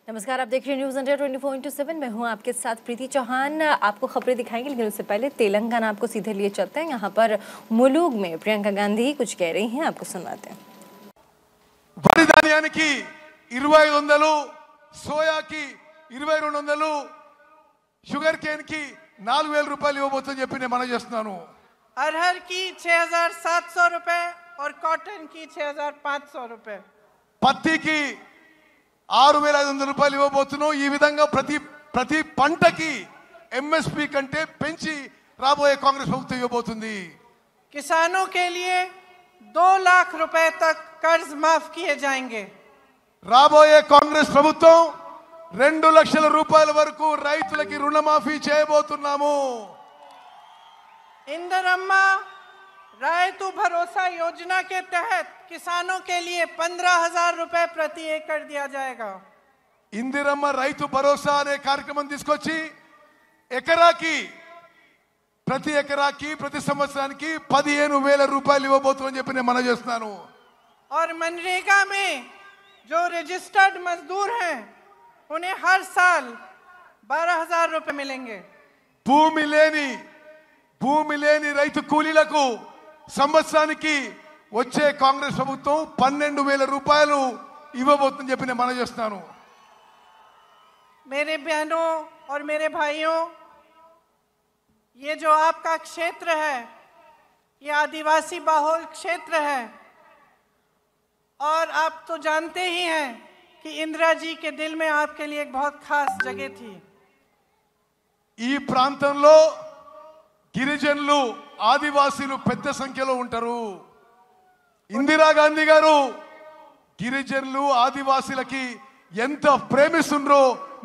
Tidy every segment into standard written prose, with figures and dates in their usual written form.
नमस्कार, आप देख रहे हैं न्यूज़ इंडिया 24/7। मैं हूं आपके साथ प्रीति चौहान। आपको खबरें दिखाएंगे, लेकिन उससे पहले तेलंगाना आपको सीधे लिए चलते हैं। यहाँ पर मुलुग में प्रियंका गांधी कुछ कह रही हैं, आपको सुनाते हैं। వరి ధాన్యానికి 2500, సోయాకి 2200, షుగర్ కేన్ కి 4000 రూపాయలు ఇవ్వబోతుందని చెప్పి నేను మనం చేస్తున్నాను। अरहर की 6700 रुपए और कॉटन की 6500 रुपए, పత్తికి 6500 రూపాయలు ఇవ్వబోతున్నాం। ఈ విధంగా ప్రతి పంటకి ఎంఎస్పి కంటే పెంచి రాబోయే కాంగ్రెస్ ప్రభుత్వం ఇవ్వబోతుంది। किसानों के लिए 2 लाख रुपए तक कर्ज माफ किए जाएंगे। రాబోయే కాంగ్రెస్ ప్రభుత్వం 2 లక్షల రూపాయల వరకు రైతులకి రుణమాఫీ చేయబోతున్నాము। इंदिरम्मा रायतु भरोसा योजना के तहत किसानों के लिए 15,000 रुपए प्रति एकड़ दिया जाएगा। ఇందిరమ్మ రైతు భరోసా అనే కార్యక్రమం తీసుకొచ్చి ప్రతి ఎకరాకి ప్రతి సంవత్సరానికి 15,000 రూపాయలు ఇవ్వబోతుందని చెప్పి నేను మనవి చేస్తున్నాను। और मनरेगा में जो रजिस्टर्ड मजदूर हैं उन्हें हर साल 12,000 रुपए मिलेंगे। భూమి లేని రైతు కూలీలకు సంవత్సరానికి వచ్చే కాంగ్రెస్ ప్రభుత్వం 12,000 రూపాయలు ఇవ్వబోతుందని చెప్పి నేను మనవి చేస్తున్నాను। मेरे बहनों और मेरे भाइयों, ये जो आपका क्षेत्र है ये आदिवासी बहुल क्षेत्र है और आप तो जानते ही हैं कि इंदिरा जी के दिल में आपके लिए एक बहुत खास जगह थी। ఈ ప్రాంతంలో గిరిజనులు ఆదివాసీలు పెద్ద సంఖ్యలో ఉంటారు। ఇందిరాగాంధీ గారు గిరిజనులు ఆదివాసీలకి ఎంత ప్రేమిస్తుండ్రో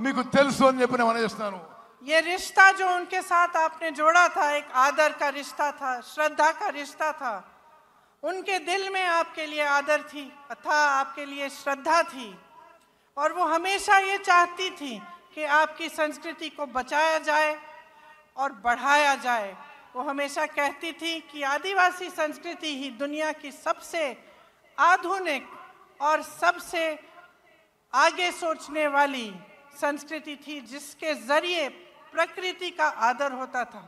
మీకు తెలుసు అని చెప్పి నేను మనవి చేస్తున్నాను। ये रिश्ता जो उनके साथ आपने जोड़ा था एक आदर का रिश्ता था, श्रद्धा का रिश्ता था। उनके दिल में आपके लिए आदर थी अथा आपके लिए श्रद्धा थी और वो हमेशा ये चाहती थी कि आपकी संस्कृति को बचाया जाए और बढ़ाया जाए। वो हमेशा कहती थी कि आदिवासी संस्कृति ही दुनिया की सबसे आधुनिक और सबसे आगे सोचने वाली संस्कृति थी, जिसके जरिए प्रकृति का आदर होता था।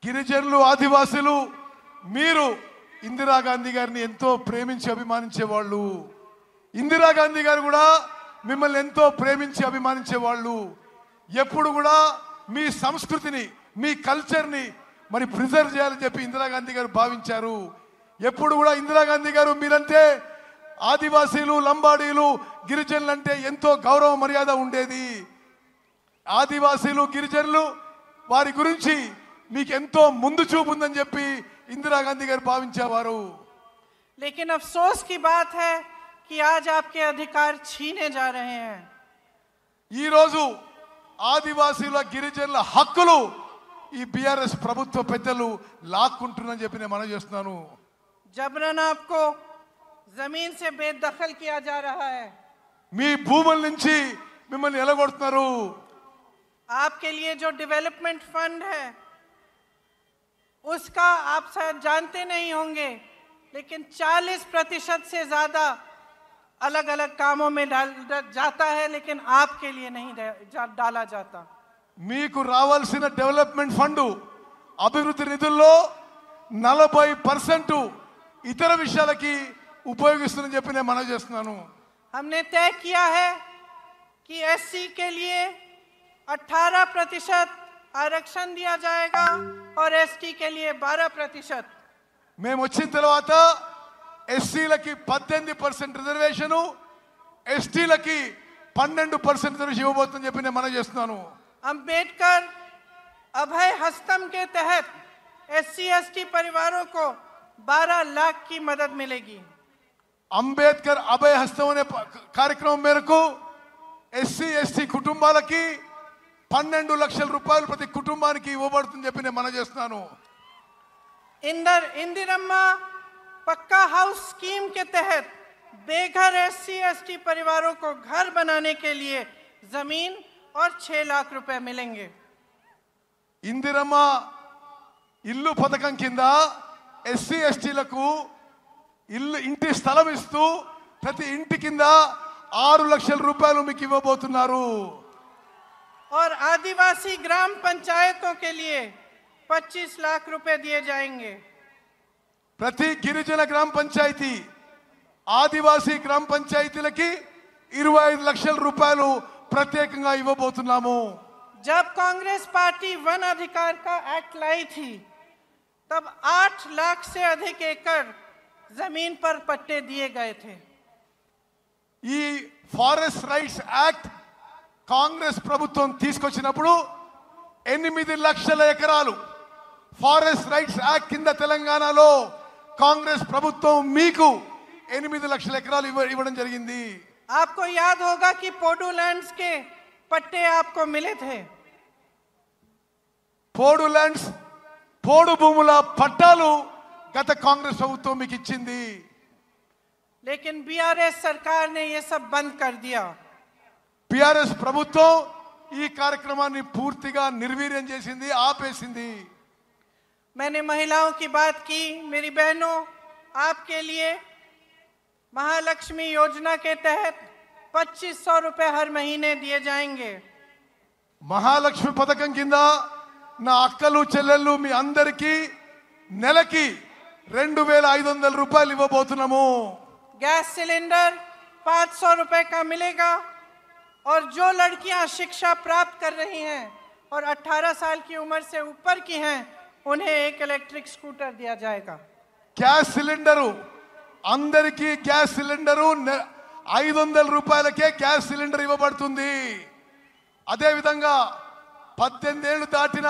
గిరిజనులు ఆదివాసీలు మీరు ఇందిరాగాంధీ గారిని ఎంతో ప్రేమించి అభిమానించేవాళ్ళు। ఇందిరాగాంధీ గారు కూడా మిమ్మల్ని ఎంతో ప్రేమించి అభిమానించేవాళ్ళు। ఎప్పుడు కూడా మీ సంస్కృతిని మీ కల్చర్ని మరి ప్రిజర్వ్ చేయాలని చెప్పి ఇందిరాగాంధీ గారు భావించారు। ఎప్పుడు కూడా ఇందిరాగాంధీ గారు మీరంటే ఆదివాసీలు లంబాడీలు గిరిజనులు అంటే ఎంతో గౌరవ మర్యాద ఉండేది। ఆదివాసీలు గిరిజనులు వారి గురించి మీకు ఎంతో ముందు చూపు ఉందని చెప్పి ఇందిరాగాంధీ గారు భావించేవారు। लेकिन अफसोस की बात है कि आज आपके अधिकार छीने जा रहे हैं। ఈ రోజు ఆదివాసీల గిరిజనుల హక్కులు ఈ బీఆర్ఎస్ ప్రభుత్వ పెద్దలు లాక్కుంటున్నారని చెప్పి నేను మనవి చేస్తున్నాను। जबरन आपको जमीन से बेदखल किया जा रहा है। మీ భూముల నుంచి మిమ్మల్ని ఎలగొడుతున్నారు। आपके लिए जो डेवलपमेंट फंड है उसका आप शायद जानते नहीं होंगे, लेकिन 40% से ज्यादा अलग अलग कामों में जाता है, लेकिन आपके लिए नहीं डाला जाता। మీకు రావాల్సిన డెవలప్మెంట్ ఫండ్ అభివృద్ధి నిధుల్లో 40% ఇతర విషయాలకి ఉపయోగిస్తుందని చెప్పి నేను మనవి చేస్తున్నాను। हमने तय किया है कि एससी के लिए 18% आरक्षण दिया जाएगा और एसटी के लिए 12%। మేము వచ్చిన తర్వాత ఎస్సీలకి 18% రిజర్వేషను, ఎస్టీలకి 12% రిజర్వేషన్ ఇవ్వబోతుందని చెప్పి నేను మనవి చేస్తున్నాను। अंबेडकर अभय हस्तम के तहत एससी एसटी परिवारों को 12 लाख की मदद मिलेगी। అంబేద్కర్ అభయ హస్తం అనే కార్యక్రమం మేరకు ఎస్సీ ఎస్టీ కుటుంబాలకి 12 లక్షల రూపాయలు ప్రతి కుటుంబానికి ఇవ్వబడుతుందని చెప్పి నేను మనవి చేస్తున్నాను। इंदिरम्मा पक्का हाउस स्कीम के तहत बेघर एससी एसटी परिवारों को घर बनाने के लिए जमीन और 6 लाख रुपए मिलेंगे। ఇందిరమ్మ ఇల్లు పథకం కింద ఎస్సీ ఎస్టీలకు ఇంటి స్థలం ఇస్తూ ప్రతి ఇంటి కింద 6 లక్షల రూపాయలు మీకు ఇవ్వబోతున్నారు. और आदिवासी ग्राम पंचायतों के लिए 25 लाख रुपए दिए जाएंगे. ప్రతి గిరిజన గ్రామ పంచాయతీ ఆదివాసీ గ్రామ పంచాయతీలకి 25 లక్షల రూపాయలు ప్రత్యేకంగా ఇవ్వబోతున్నాము. जब कांग्रेस पार्टी वन अधिकार का एक्ट लाई थी तब 8 लाख से अधिक एकड़ जमीन पर पट्टे दिए गए थे. ఈ ఫారెస్ట్ రైట్స్ యాక్ట్ కాంగ్రెస్ ప్రభుత్వం తీసుకొచ్చినప్పుడు 8 లక్షల ఎకరాలు ఫారెస్ట్ రైట్స్ యాక్ట్ కింద తెలంగాణలో కాంగ్రెస్ ప్రభుత్వం మీకు 8 లక్షల ఎకరాలు ఇవ్వడం జరిగింది. आपको याद होगा कि पोडू लैंड्स के पट्टे आपको मिले थे. పోడు ల్యాండ్స్ పోడు భూముల పట్టాలు గత కాంగ్రెస్ ప్రభుత్వం మీకు ఇచ్చింది. लेकिन बीआरएस सरकार ने ये सब बंद कर दिया. బిఆర్ఎస్ ప్రభుత్వం ఈ కార్యక్రమాన్ని పూర్తిగా నిర్వీర్యం చేసింది, ఆపేసింది. मैंने महिलाओं की बात की. मेरी बहनों, आपके लिए महालक्ष्मी योजना के तहत 2500 रुपए हर महीने दिए जाएंगे. మహాలక్ష్మి పథకం కింద నా అక్కలు చెల్లెళ్ళు మీ అందరికీ నెలకి 2500 రూపాయలు ఇవ్వబోతున్నాము. गैस सिलेंडर 500 रुपए का मिलेगा. और जो लड़कियां शिक्षा प्राप्त कर रही हैं और 18 साल की उम्र से ऊपर की हैं, उन्हें एक इलेक्ट्रिक स्कूटर दिया जाएगा. గ్యాస్ సిలిండరు అందరికీ గ్యాస్ సిలిండరు 500 రూపాయలకే గ్యాస్ సిలిండర్ ఇవ్వబడుతుంది. అదే విధంగా 18 ఏళ్ళు దాటిన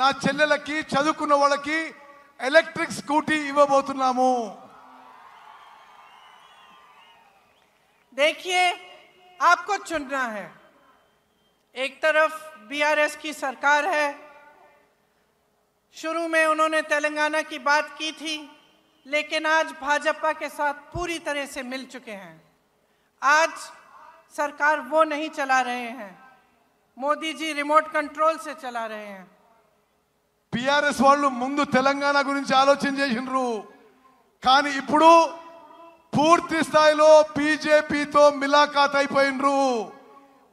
నా చెల్లెలకి చదువుకున్న వాళ్ళకి ఎలక్ట్రిక్ స్కూటీ ఇవ్వబోతున్నాము. देखिए, आपको चुनना है. एक तरफ बीआरएस की सरकार है. शुरू में उन्होंने तेलंगाना की बात की थी, लेकिन आज भाजपा के साथ पूरी तरह से मिल चुके हैं. आज सरकार वो नहीं चला रहे हैं. मोदी जी रिमोट कंट्रोल से चला रहे हैं. బిఆర్ఎస్ వాళ్ళు ముందు తెలంగాణ గురించి ఆలోచన చేసినారు, కానీ ఇప్పుడు పూర్తి స్థాయిలో బీజేపీతో మిలాఖాత్ అయిపోయినరు.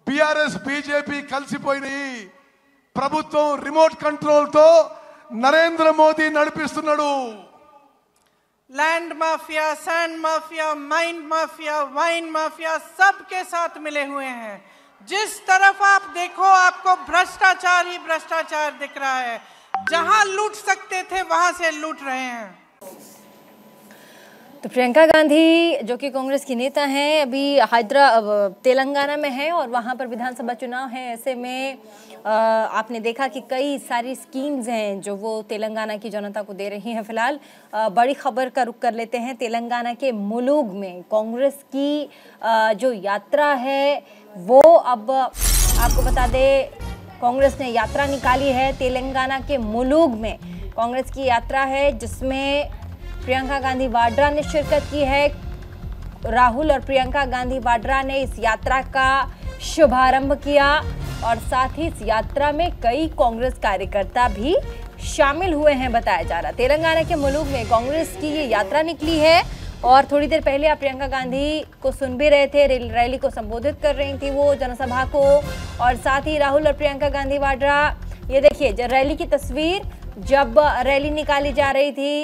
బిఆర్ఎస్ బీజేపీ కలిసిపోయినాయి. ప్రభుత్వం రిమోట్ కంట్రోల్ తో నరేంద్ర మోదీ నడిపిస్తున్నాడు. Land mafia, sand mafia, mine mafia, wine mafia सबके साथ मिले हुए हैं. जिस तरफ आप देखो आपको भ्रष्टाचार ही भ्रष्टाचार दिख रहा है. जहां लूट सकते थे वहां से लूट रहे हैं. तो प्रियंका गांधी जो कि कांग्रेस की नेता हैं, अभी तेलंगाना में है और वहाँ पर विधानसभा चुनाव है. ऐसे में आपने देखा कि कई सारी स्कीम्स हैं जो वो तेलंगाना की जनता को दे रही हैं. फिलहाल बड़ी खबर का रुख कर लेते हैं. तेलंगाना के मुलुगु में कांग्रेस की जो यात्रा है वो अब आपको बता दे, कांग्रेस ने यात्रा निकाली है. तेलंगाना के मुलुगु में कांग्रेस की यात्रा है जिसमें प्रियंका गांधी वाड्रा ने शिरकत की है. राहुल और प्रियंका गांधी वाड्रा ने इस यात्रा का शुभारंभ किया और साथ ही इस यात्रा में कई कांग्रेस कार्यकर्ता भी शामिल हुए हैं बताया जा रहा. तेलंगाना के मुलुगु में कांग्रेस की ये यात्रा निकली है और थोड़ी देर पहले आप प्रियंका गांधी को सुन भी रहे थे. रैली को संबोधित कर रही थी वो जनसभा को. और साथ ही राहुल और प्रियंका गांधी वाड्रा, ये देखिए रैली की तस्वीर, जब रैली निकाली जा रही थी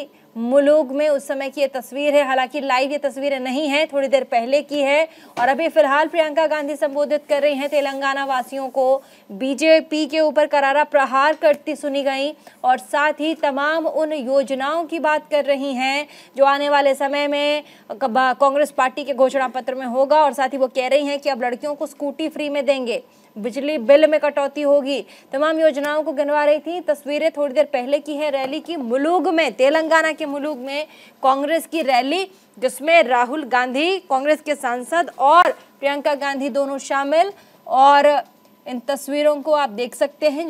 मुलुगु में उस समय की ये तस्वीर है. हालांकि लाइव ये तस्वीरें नहीं है, थोड़ी देर पहले की है. और अभी फिलहाल प्रियंका गांधी संबोधित कर रही हैं तेलंगाना वासियों को. बीजेपी के ऊपर करारा प्रहार करती सुनी गई और साथ ही तमाम उन योजनाओं की बात कर रही हैं जो आने वाले समय में कांग्रेस पार्टी के घोषणा पत्र में होगा. और साथ ही वो कह रही हैं कि अब लड़कियों को स्कूटी फ्री में देंगे, बिजली बिल में कटौती होगी. तमाम योजनाओं को गिनवा रही थी. तस्वीरें थोड़ी देर पहले की है रैली की. मुलुगु में, तेलंगाना के मुलुगु में कांग्रेस की रैली जिसमें राहुल गांधी कांग्रेस के सांसद और प्रियंका गांधी दोनों शामिल. और इन तस्वीरों को आप देख सकते हैं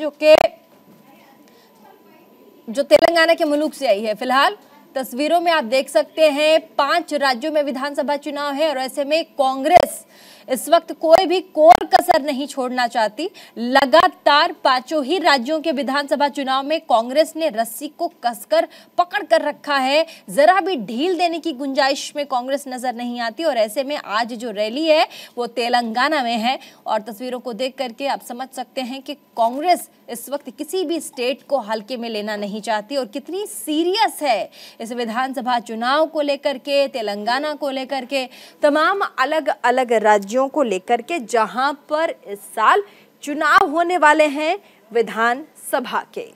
जो तेलंगाना के मुलुगु से आई है. फिलहाल तस्वीरों में आप देख सकते हैं 5 राज्यों में विधानसभा चुनाव है और ऐसे में कांग्रेस इस वक्त कोई भी कोई कसर नहीं छोड़ना चाहती। लगातार पांचों ही राज्यों के विधानसभा चुनाव में कांग्रेस ने रस्सी को कसकर पकड़ कर रखा है। जरा भी ढील देने की गुंजाइश में कांग्रेस नजर नहीं आती और ऐसे में आज जो रैली है वो तेलंगाना में है और तस्वीरों को देख करके आप समझ सकते हैं कि कांग्रेस इस वक्त किसी भी स्टेट को हल्के में लेना नहीं चाहती और कितनी सीरियस है इस विधानसभा चुनाव को लेकर के, तेलंगाना को लेकर के, तमाम अलग अलग राज्यों को लेकर के जहां पर इस साल चुनाव होने वाले हैं विधानसभा के।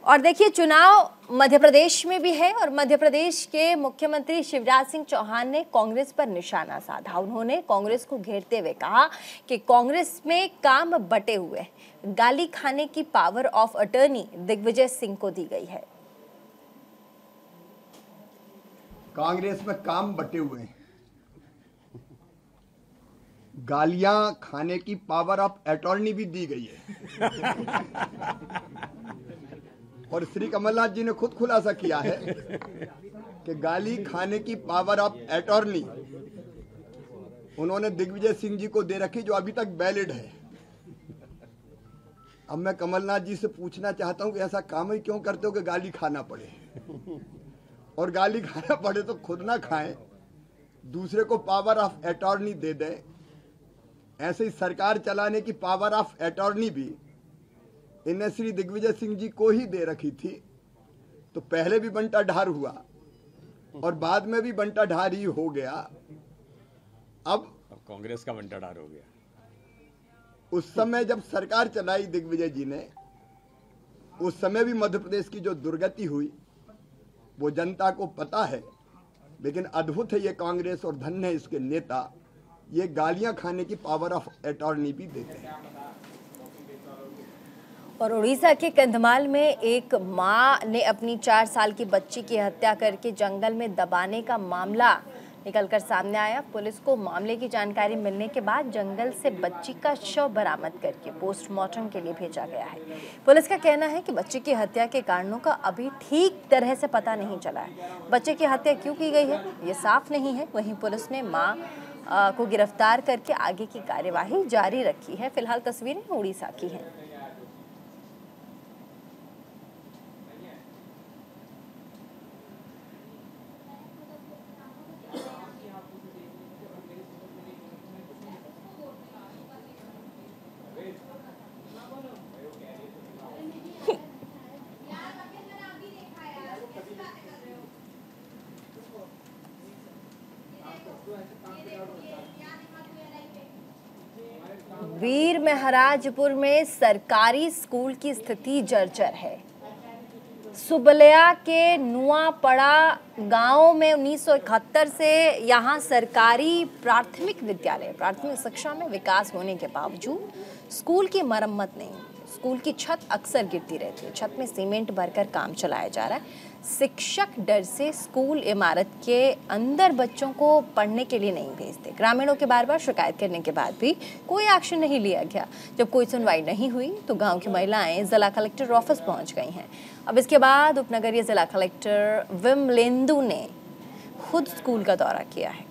और देखिए चुनाव मध्य प्रदेश में भी है और मध्य प्रदेश के मुख्यमंत्री शिवराज सिंह चौहान ने कांग्रेस पर निशाना साधा। उन्होंने कांग्रेस को घेरते हुए कहा कि कांग्रेस में काम बटे हुए हैं। गाली खाने की power of attorney Digvijay Singh को दी गई है। कांग्रेस में काम बटे हुए हैं, गालियां खाने की पावर ऑफ अटॉर्नी भी दी गई है। और श्री कमलनाथ जी ने खुद खुलासा किया है कि गाली खाने की पावर ऑफ अटॉर्नी उन्होंने दिग्विजय सिंह जी को दे रखी, जो अभी तक वैलिड है। अब मैं कमलनाथ जी से पूछना चाहता हूं कि ऐसा काम ही क्यों करते हो कि गाली खाना पड़े, और गाली खाना पड़े तो खुद ना खाएं, दूसरे को पावर ऑफ अटॉर्नी दे दें। ऐसे ही सरकार चलाने की पावर ऑफ अटॉर्नी भी इन्हें श्री दिग्विजय सिंह जी को ही दे रखी थी। तो पहले भी बंटा ढार हुआ और बाद में भी बंटा ढार ही हो गया। अब कांग्रेस का बंटा ढार हो गया। उस समय जब सरकार चलाई दिग्विजय जी ने, उस समय भी मध्य प्रदेश की जो दुर्गति हुई वो जनता को पता है। लेकिन अद्भुत है ये कांग्रेस और धन्य है इसके नेता, ये गालियां खाने की पावर ऑफ अटॉर्नी भी देते हैं। और उड़ीसा के कंधमाल में एक मां ने अपनी 4 साल की बच्ची की हत्या करके जंगल में दबाने का मामला निकलकर सामने आया। पुलिस को मामले की जानकारी मिलने के बाद जंगल से बच्ची का शव बरामद करके पोस्टमार्टम के लिए भेजा गया है। पुलिस का कहना है कि बच्ची की हत्या के कारणों का अभी ठीक तरह से पता नहीं चला है। बच्चे की हत्या क्यों की गई है ये साफ नहीं है। वहीं पुलिस ने मां को गिरफ्तार करके आगे की कार्यवाही जारी रखी है। फिलहाल तस्वीरें उड़ीसा की हैं। वीर महराजपुर में सरकारी स्कूल की स्थिति जर्जर है। सुबलिया के नुआपड़ा गांव में 1971 से यहां सरकारी प्राथमिक विद्यालय, प्राथमिक शिक्षा में विकास होने के बावजूद स्कूल की मरम्मत नहीं। स्कूल की छत अक्सर गिरती रहती है। छत में सीमेंट भरकर काम चलाया जा रहा है। शिक्षक डर से स्कूल इमारत के अंदर बच्चों को पढ़ने के लिए नहीं भेजते। ग्रामीणों के बार बार शिकायत करने के बाद भी कोई एक्शन नहीं लिया गया। जब कोई सुनवाई नहीं हुई तो गांव की महिलाएं जिला कलेक्टर ऑफिस पहुंच गई हैं। अब इसके बाद उपनगरीय जिला कलेक्टर विमलेंदु ने खुद स्कूल का दौरा किया है।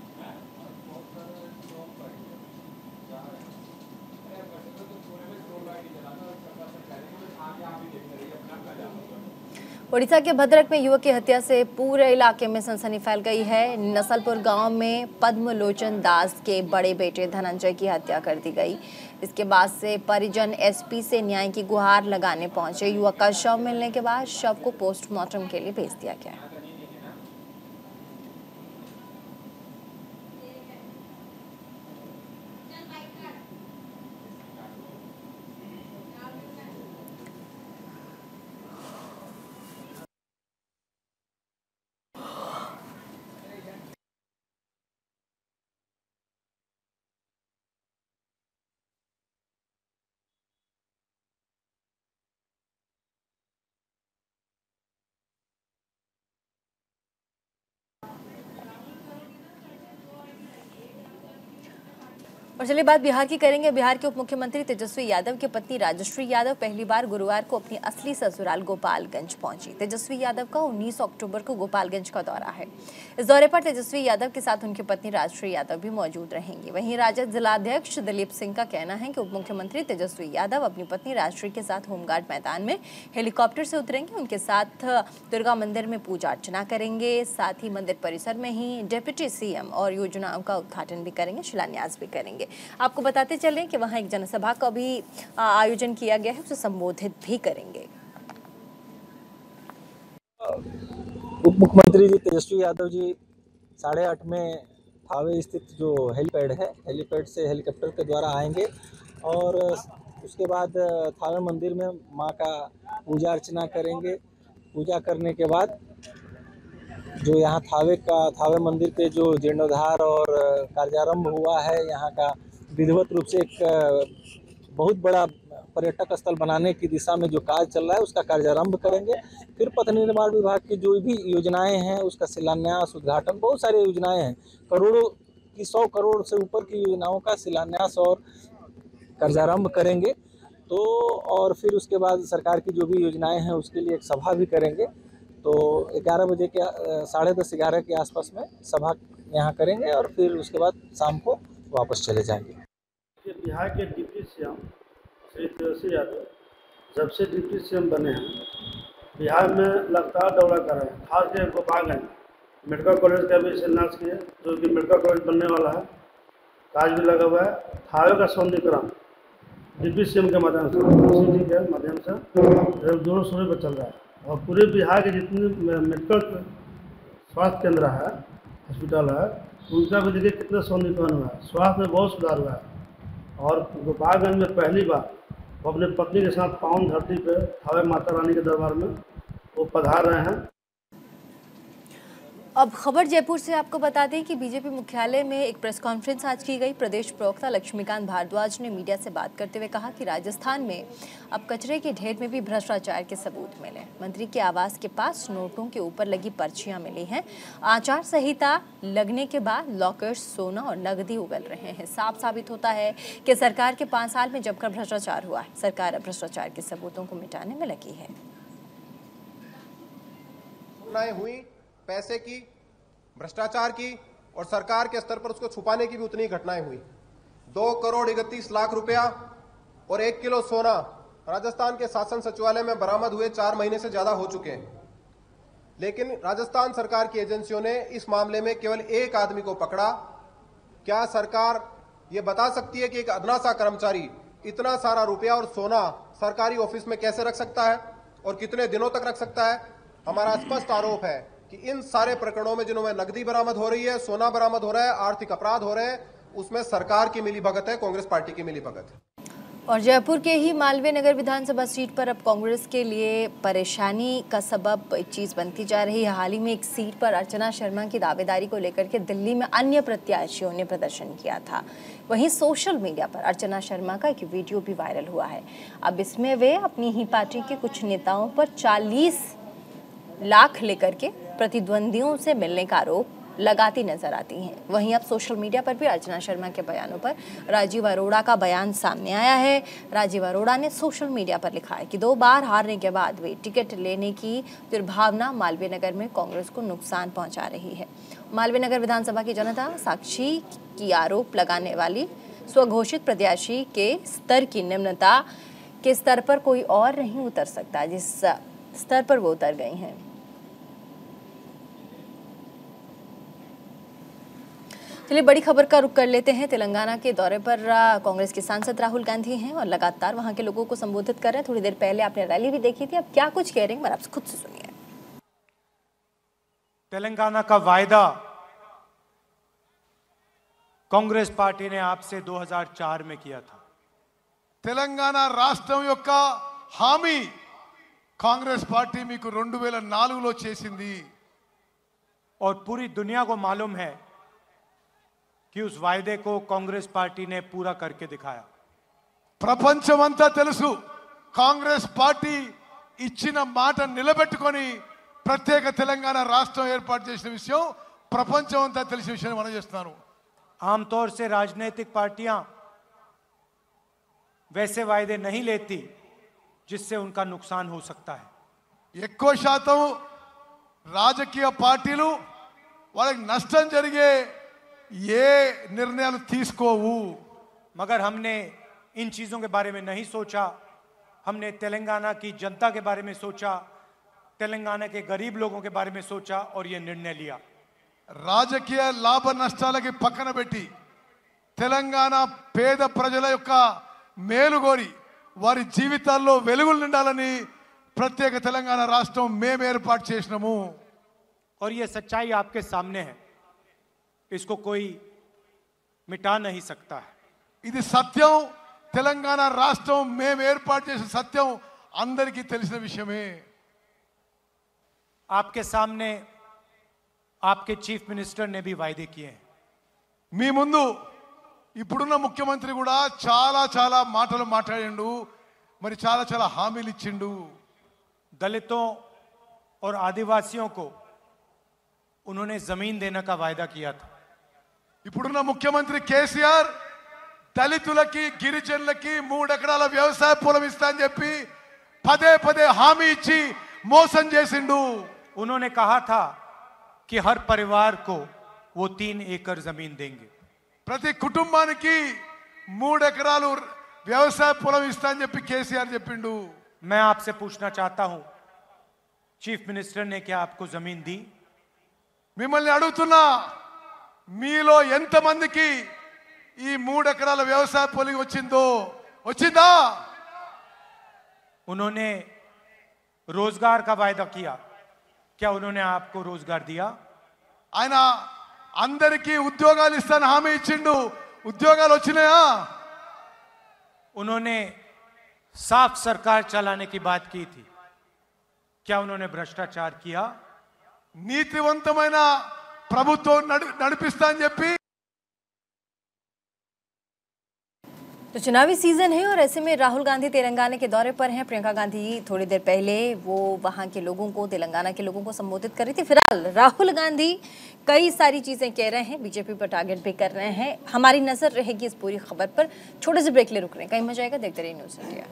ओडिशा के भद्रक में युवक की हत्या से पूरे इलाके में सनसनी फैल गई है। नसलपुर गांव में पद्मलोचन दास के बड़े बेटे धनंजय की हत्या कर दी गई। इसके बाद से परिजन एसपी से न्याय की गुहार लगाने पहुंचे। युवक का शव मिलने के बाद शव को पोस्टमार्टम के लिए भेज दिया गया है। और चलिए बात बिहार की करेंगे। बिहार के उप मुख्यमंत्री तेजस्वी यादव की पत्नी राजश्री यादव पहली बार गुरुवार को अपनी असली ससुराल गोपालगंज पहुंची। तेजस्वी यादव का 19 अक्टूबर को गोपालगंज का दौरा है। इस दौरे पर तेजस्वी यादव के साथ उनकी पत्नी राजश्री यादव भी मौजूद रहेंगी। वहीं राजद जिलाध्यक्ष दिलीप सिंह का कहना है कि उप मुख्यमंत्री तेजस्वी यादव अपनी पत्नी राजश्री के साथ होमगार्ड मैदान में हेलीकॉप्टर से उतरेंगे। उनके साथ दुर्गा मंदिर में पूजा अर्चना करेंगे। साथ ही मंदिर परिसर में ही डिप्टी सीएम और योजनाओं का उद्घाटन भी करेंगे, शिलान्यास भी करेंगे। आपको बताते चलें कि वहां एक जनसभा का भी आयोजन किया गया है, उसे संबोधित भी करेंगे। उप मुख्यमंत्री जी तेजस्वी यादव जी 8:30 में थावे स्थित जो हेलीपैड है, हेलीपैड से हेलीकॉप्टर के द्वारा आएंगे और उसके बाद थावे मंदिर में मां का पूजा अर्चना करेंगे। पूजा करने के बाद जो यहाँ थावे मंदिर पे जो जीर्णोद्धार और कार्यारंभ हुआ है, यहाँ का विधिवत रूप से एक बहुत बड़ा पर्यटक स्थल बनाने की दिशा में जो कार्य चल रहा है उसका कार्यारंभ करेंगे। फिर पथ निर्माण विभाग की जो भी योजनाएं हैं उसका शिलान्यास, उद्घाटन, बहुत सारी योजनाएं हैं, करोड़ों की 100 करोड़ से ऊपर की योजनाओं का शिलान्यास और कार्यारंभ करेंगे। तो और फिर उसके बाद सरकार की जो भी योजनाएं हैं उसके लिए एक सभा भी करेंगे। तो 11 बजे के 10:30 11 के आसपास में सभा यहाँ करेंगे और फिर उसके बाद शाम को वापस चले जाएंगे। बिहार के डिप्टी सीएम श्री तेजस्वी यादव जब से डिप्टी सीएम बने हैं बिहार में लगातार दौरा कर रहे हैं। खासकर गोपालगंज मेडिकल कॉलेज का भी शिलान्यास किया, जो कि मेडिकल कॉलेज बनने वाला है, काज भी लगा हुआ है। थावे का सौंदर्यीकरण डिप्टी सीएम के माध्यम से, सिटी के माध्यम से जोरों शोरों पर चल रहा है। और पूरे बिहार के जितने मेडिकल स्वास्थ्य केंद्र है, हॉस्पिटल है, उनका भी देखिए कितना सौंदर्यीकरण हुआ है, स्वास्थ्य में बहुत सुधार हुआ है। और गोपालगंज में पहली बार वो अपने पत्नी के साथ पावन धरती पे थावे माता रानी के दरबार में वो पधार रहे हैं। अब खबर जयपुर से आपको बता दें कि बीजेपी मुख्यालय में एक प्रेस कॉन्फ्रेंस आज की गई। प्रदेश प्रवक्ता लक्ष्मीकांत भारद्वाज ने मीडिया से बात करते हुए कहा कि राजस्थान में अब कचरे के ढेर में भी भ्रष्टाचार के सबूत मिले। मंत्री के आवास के पास नोटों के ऊपर लगी पर्चियां मिली हैं। आचार संहिता लगने के बाद लॉकर्स सोना और नकदी उगल रहे हैं। साफ साबित होता है कि सरकार के 5 साल में जमकर भ्रष्टाचार हुआ है। सरकार अब भ्रष्टाचार के सबूतों को मिटाने में लगी है। हुई पैसे की, भ्रष्टाचार की और सरकार के स्तर पर उसको छुपाने की भी उतनी घटनाएं हुई। 2,31,00,000 रुपया और 1 किलो सोना राजस्थान के शासन सचिवालय में बरामद हुए 4 महीने से ज्यादा हो चुके हैं। लेकिन राजस्थान सरकार की एजेंसियों ने इस मामले में केवल एक आदमी को पकड़ा। क्या सरकार ये बता सकती है कि एक अदना सा कर्मचारी इतना सारा रुपया और सोना सरकारी ऑफिस में कैसे रख सकता है और कितने दिनों तक रख सकता है? हमारा स्पष्ट आरोप है कि इन सारे प्रकरणों में जिनमें नकदी बरामद हो रही है, सोना बरामद हो रहा है, आर्थिक अपराध हो रहे हैं, उसमें सरकार की मिलीभगत है, कांग्रेस पार्टी की मिलीभगत है। और जयपुर के ही मालवीय नगर विधानसभा सीट पर अब कांग्रेस के लिए परेशानी का सबब एक चीज बनती जा रही है। हाल ही में एक सीट पर अर्चना शर्मा की दावेदारी को लेकर के दिल्ली में अन्य प्रत्याशियों ने प्रदर्शन किया था। वहीं सोशल मीडिया पर अर्चना शर्मा का एक वीडियो भी वायरल हुआ है। अब इसमें वे अपनी ही पार्टी के कुछ नेताओं पर 40 लाख लेकर के प्रतिद्वंदियों से मिलने का आरोप लगाती नजर आती हैं। वहीं अब सोशल मीडिया पर भी अर्चना शर्मा के बयानों पर राजीव अरोड़ा का बयान सामने आया है। राजीव अरोड़ा ने सोशल मीडिया पर लिखा है कि 2 बार हारने के बाद वे टिकट लेने की दुर्भावना मालवीय नगर में कांग्रेस को नुकसान पहुंचा रही है। मालवीय नगर विधानसभा की जनता साक्षी की आरोप लगाने वाली स्वघोषित प्रत्याशी के स्तर की निम्नता के स्तर पर कोई और नहीं उतर सकता, जिस स्तर पर वो उतर गई हैं। चलिए बड़ी खबर का रुख कर लेते हैं। तेलंगाना के दौरे पर कांग्रेस के सांसद राहुल गांधी हैं और लगातार वहां के लोगों को संबोधित कर रहे हैं। थोड़ी देर पहले आपने रैली भी देखी थी, अब क्या कुछ कह रहे हैं आप खुद से सुनिए। तेलंगाना का वायदा कांग्रेस पार्टी ने आपसे 2004 में किया था। తెలంగాణ రాష్ట్రం యొక్క హామీ కాంగ్రెస్ పార్టీ మీకు 2004లో చేసింది। और पूरी दुनिया को मालूम है कि उस वायदे को कांग्रेस पार्टी ने पूरा करके दिखाया। ప్రపంచమంతా తెలుసు కాంగ్రెస్ పార్టీ ఇచ్చిన మాట నిలబెట్టుకొని ప్రత్యేక తెలంగాణ రాష్ట్రం ఏర్పాటు చేసిన విషయం ప్రపంచమంతా తెలిసిన విషయం మనం చేస్తున్నాను। आमतौर से राजनीतिक पार्टियां वैसे वायदे नहीं लेती जिससे उनका नुकसान हो सकता है। ఎక్కువ శాతం రాజకీయ పార్టీలు వాళ్ళకి నష్టం జరిగే ఏ నిర్ణయాలు తీసుకోవు। मगर हमने इन चीजों के बारे में नहीं सोचा। हमने तेलंगाना की जनता के बारे में सोचा, तेलंगाना के गरीब लोगों के बारे में सोचा और ये निर्णय लिया। రాజకీయ లాభ నష్టాలకి పక్కన పెట్టి తెలంగాణ పేద ప్రజల యొక్క మేలుగోరి వారి జీవితాల్లో వెలుగులు నిండాలని ప్రత్యేక తెలంగాణ రాష్ట్రం మేము ఏర్పాటు చేసినాము। और ये सच्चाई आपके सामने है, इसको कोई मिटा नहीं सकता है। ఇది సత్యం, తెలంగాణ రాష్ట్రం మేము ఏర్పాటు చేసిన సత్యం అందరికీ తెలిసిన విషయమే। आपके सामने आपके चीफ मिनिस्टर ने भी वायदे किए हैं। మీ ముందు ఇప్పుడున్న ముఖ్యమంత్రి కూడా చాలా చాలా మాటలు మాట్లాడిండు, మరి చాలా చాలా హామీలు ఇచ్చిండు। दलितों और आदिवासियों को उन्होंने जमीन देने का वायदा किया था। ఇప్పుడున్న ముఖ్యమంత్రి కేసీఆర్ దళితులకి గిరిజనులకి 3 ఎకరాల వ్యవసాయ పొలం ఇస్తా అని చెప్పి పదే పదే హామీ ఇచ్చి మోసం చేసిండు। उन्होंने कहा था कि हर परिवार को वो 3 एकड़ जमीन देंगे। ప్రతి కుటుంబానికి 3 ఎకరాలు వ్యవసాయ పొలం ఇస్తా అని చెప్పి కేసీఆర్ చెప్పిండు। मैं आपसे पूछना चाहता हूं, चीफ मिनिस्टर ने क्या आपको जमीन दी? మిమ్మల్ని అడుగుతున్నా, మీలో ఎంతమందికి ఈ 3 ఎకరాల వ్యవసాయ పొలం వచ్చిందా? उन्होंने रोजगार का वायदा किया, क्या उन्होंने आपको रोजगार दिया? ఆయన అందరికీ ఉద్యోగాలు ఇస్తాను హామీ ఇచ్చిండు, ఉద్యోగాలు వచ్చినాయా? उन्होंने साफ सरकार चलाने की बात की थी, क्या उन्होंने भ्रष्टाचार किया? నీతివంతమైన ప్రభుత్వం నడిపిస్తా అని చెప్పి। तो चुनावी सीजन है और ऐसे में राहुल गांधी तेलंगाना के दौरे पर हैं। प्रियंका गांधी थोड़ी देर पहले वो वहां के लोगों को, तेलंगाना के लोगों को संबोधित कर रही थी। फिलहाल राहुल गांधी कई सारी चीजें कह रहे हैं, बीजेपी पर टारगेट भी कर रहे हैं। हमारी नजर रहेगी इस पूरी खबर पर। छोटे से ब्रेक ले रुक रहे हैं, कहीं मजा आएगा, देखते रहिए न्यूज़ इंडिया।